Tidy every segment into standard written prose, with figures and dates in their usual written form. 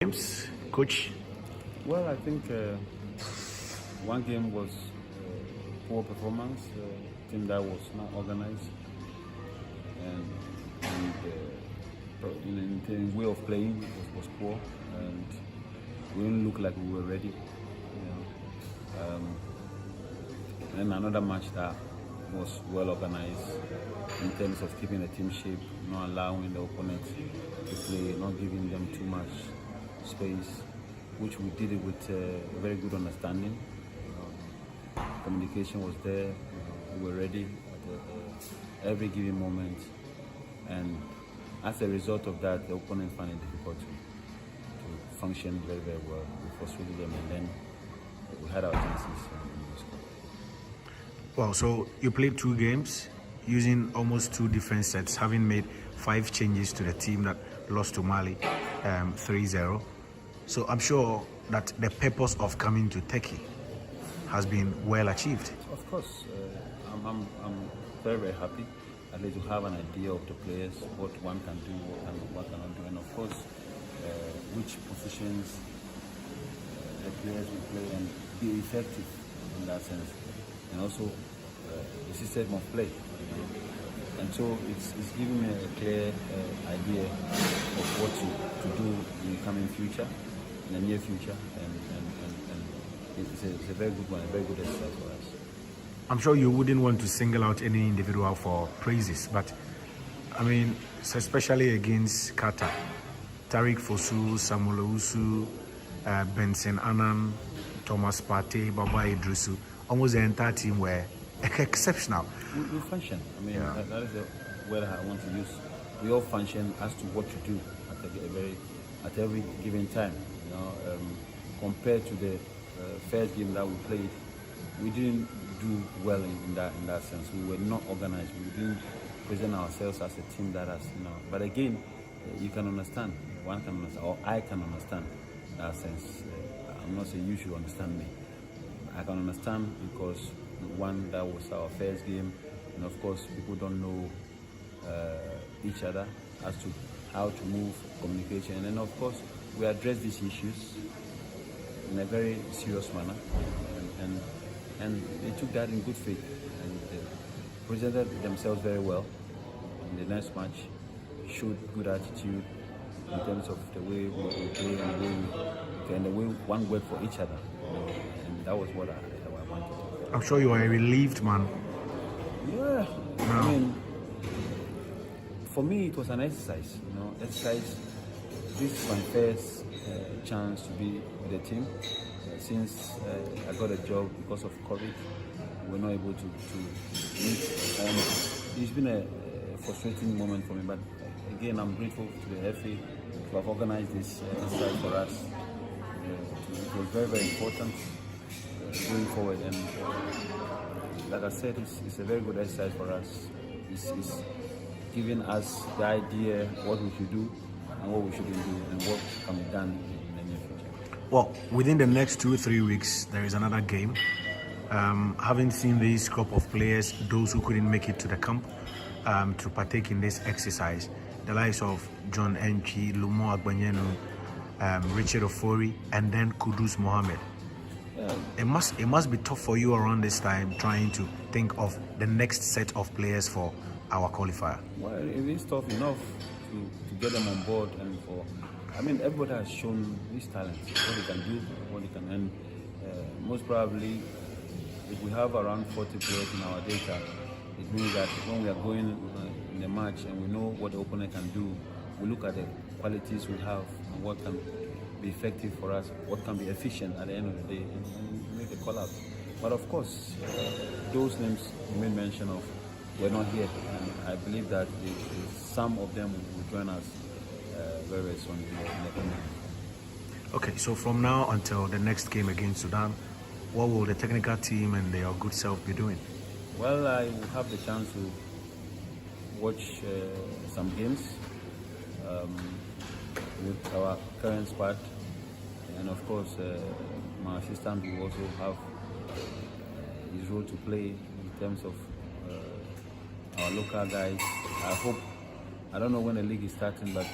Games, coach? Well, I think one game was poor performance, team that was not organized, and in way of playing was poor, and we didn't look like we were ready. And another match that was well organized in terms of keeping the team shape, not allowing the opponent to play, not giving them too much space, which we did it with very good understanding. Communication was there. We were ready at every given moment, and as a result of that, the opponent found it difficult to function very, very well. We frustrated them, and then we had our chances. Well, so you played 2 games using almost 2 different sets, having made 5 changes to the team that lost to Mali 3-0. So I'm sure that the purpose of coming to Turkey has been well achieved. Of course, I'm very, very happy at least to have an idea of the players, what one can do, what cannot do, and of course, which positions the players will play and be effective in that sense, and also the system of play. And so it's giving me a clear idea of what to do in the coming future, in the near future, and it's a very good one, a very good exercise for us. I'm sure you wouldn't want to single out any individual for praises, but I mean, especially against Qatar, Tariq Fosu, Samuel Owusu, Benson Annan, Thomas Partey, Baba Idrisu, almost the entire team were exceptional. We function. I mean, that is the word I want to use. We all function as to what to do at every given time. Compared to the first game that we played, we didn't do well in that sense. We were not organized. We didn't present ourselves as a team that has, But again, you can understand. One can understand, or I can understand that sense. I'm not saying you should understand me. I can understand because one, that was our first game, and of course people don't know each other as to how to move, communication, and then of course we address these issues in a very serious manner, and they took that in good faith and presented themselves very well in the next match, showed good attitude in terms of the way we play and the way one work for each other, and that was what I wanted. I'm sure you are a relieved man. Yeah, no. I mean, for me it was an exercise, exercise. This is my first chance to be with the team. Since I got a job because of COVID, we were not able to meet, and it's been a frustrating moment for me, but again I'm grateful to the FA to have organized this exercise for us. It was very, very important going forward, and like I said, it's a very good exercise for us. It's giving us the idea what we should do and what we shouldn't do and what can be done in the near future. Well, within the next 2-3 weeks, there is another game. Having seen this group of players, those who couldn't make it to the camp to partake in this exercise, the likes of John Enchi, Lumo Agbanyenu, Richard Ofori, and then Kudus Mohammed. Yeah. It must be tough for you around this time trying to think of the next set of players for our qualifier. Well, it is tough enough to get them on board, and everybody has shown his talent, what he can do, what he can, and most probably, if we have around 40 players in our data, it means that when we are going in the match and we know what the opponent can do, we look at the qualities we have and what can be effective for us, what can be efficient at the end of the day, and make a call out. But of course, those names you made mention of were not here, and I believe that some of them will join us very, very soon in the coming. Okay, so from now until the next game against Sudan, what will the technical team and your good self be doing? Well, I will have the chance to watch some games with our current squad, and of course my assistant will also have his role to play in terms of our local guys. I don't know when the league is starting, but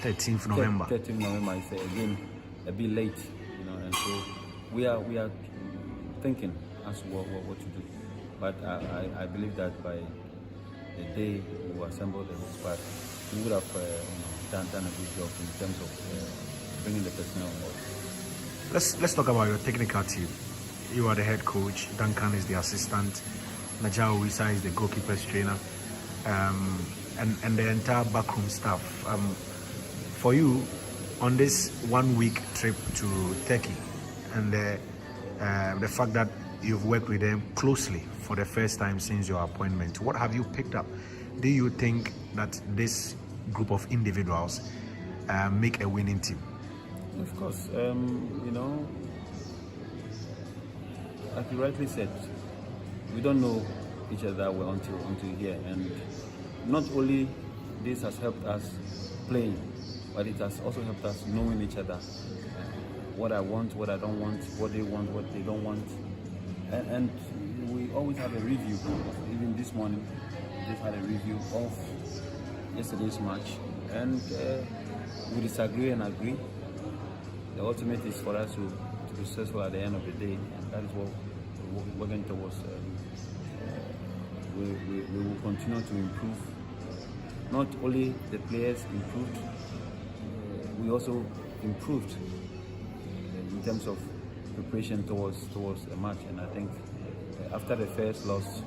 13th November. 13th November is again a bit late, and so we are thinking as to what to do. But I believe that by the day we assemble the squad, we would have done a good job in terms of bringing the personnel on board. Let's talk about your technical team. You are the head coach. Duncan is the assistant. Najao Wisa is the goalkeepers trainer, and the entire backroom staff. For you, on this 1 week trip to Turkey, and the fact that you've worked with them closely for the first time since your appointment, what have you picked up? Do you think that this group of individuals make a winning team? Of course, like you rightly said, we don't know each other well until here, and not only this has helped us playing, but it has also helped us knowing each other. What I want, what I don't want, what they want, what they don't want, and we always have a review. Even this morning, we just had a review of yesterday's match, and we disagree and agree. The ultimate is for us to be successful at the end of the day, and that is what we're working towards. We will continue to improve. Not only the players improved, we also improved in terms of preparation towards a match. And I think after the first loss,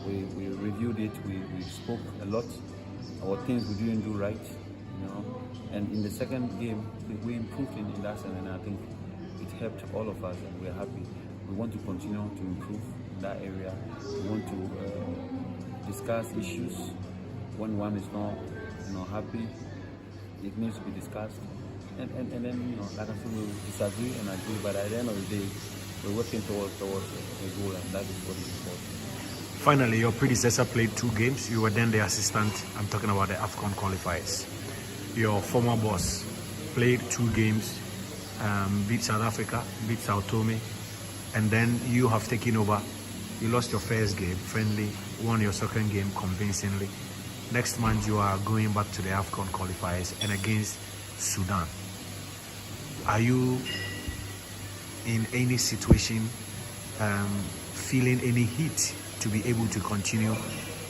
we reviewed it. We spoke a lot about things we didn't do right, And in the second game, we improved in that sense, and I think it helped all of us, and we're happy. We want to continue to improve in that area. We want to discuss issues when one is not happy. It needs to be discussed, and then like I said, we will disagree and agree. But at the end of the day, we're working towards a goal, and that is what is important. Finally, your predecessor played 2 games. You were then the assistant. I'm talking about the AFCON qualifiers. Your former boss played 2 games, beat South Africa, beat Sao Tome, and then you have taken over. You lost your first game, friendly, won your second game convincingly. Next month you are going back to the AFCON qualifiers and against Sudan. Are you in any situation feeling any heat to be able to continue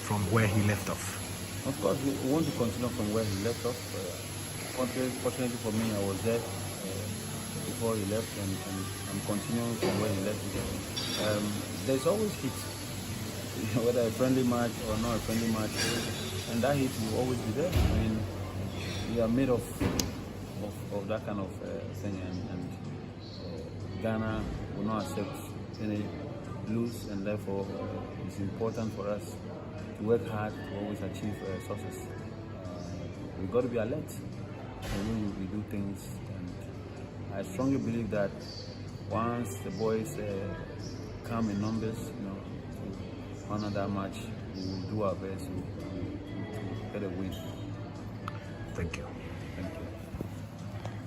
from where he left off? Of course, we want to continue from where he left off. Fortunately for me, I was there before he left, and I'm continuing from where he left. There's always heat, whether a friendly match or not a friendly match, and that heat will always be there. I mean, we are made of that kind of thing, and Ghana will not accept any lose, and therefore it's important for us to work hard to always achieve success. We've got to be alert when we do things, and I strongly believe that once the boys come in numbers, to honor that match, we will do our best to get a win. Thank you.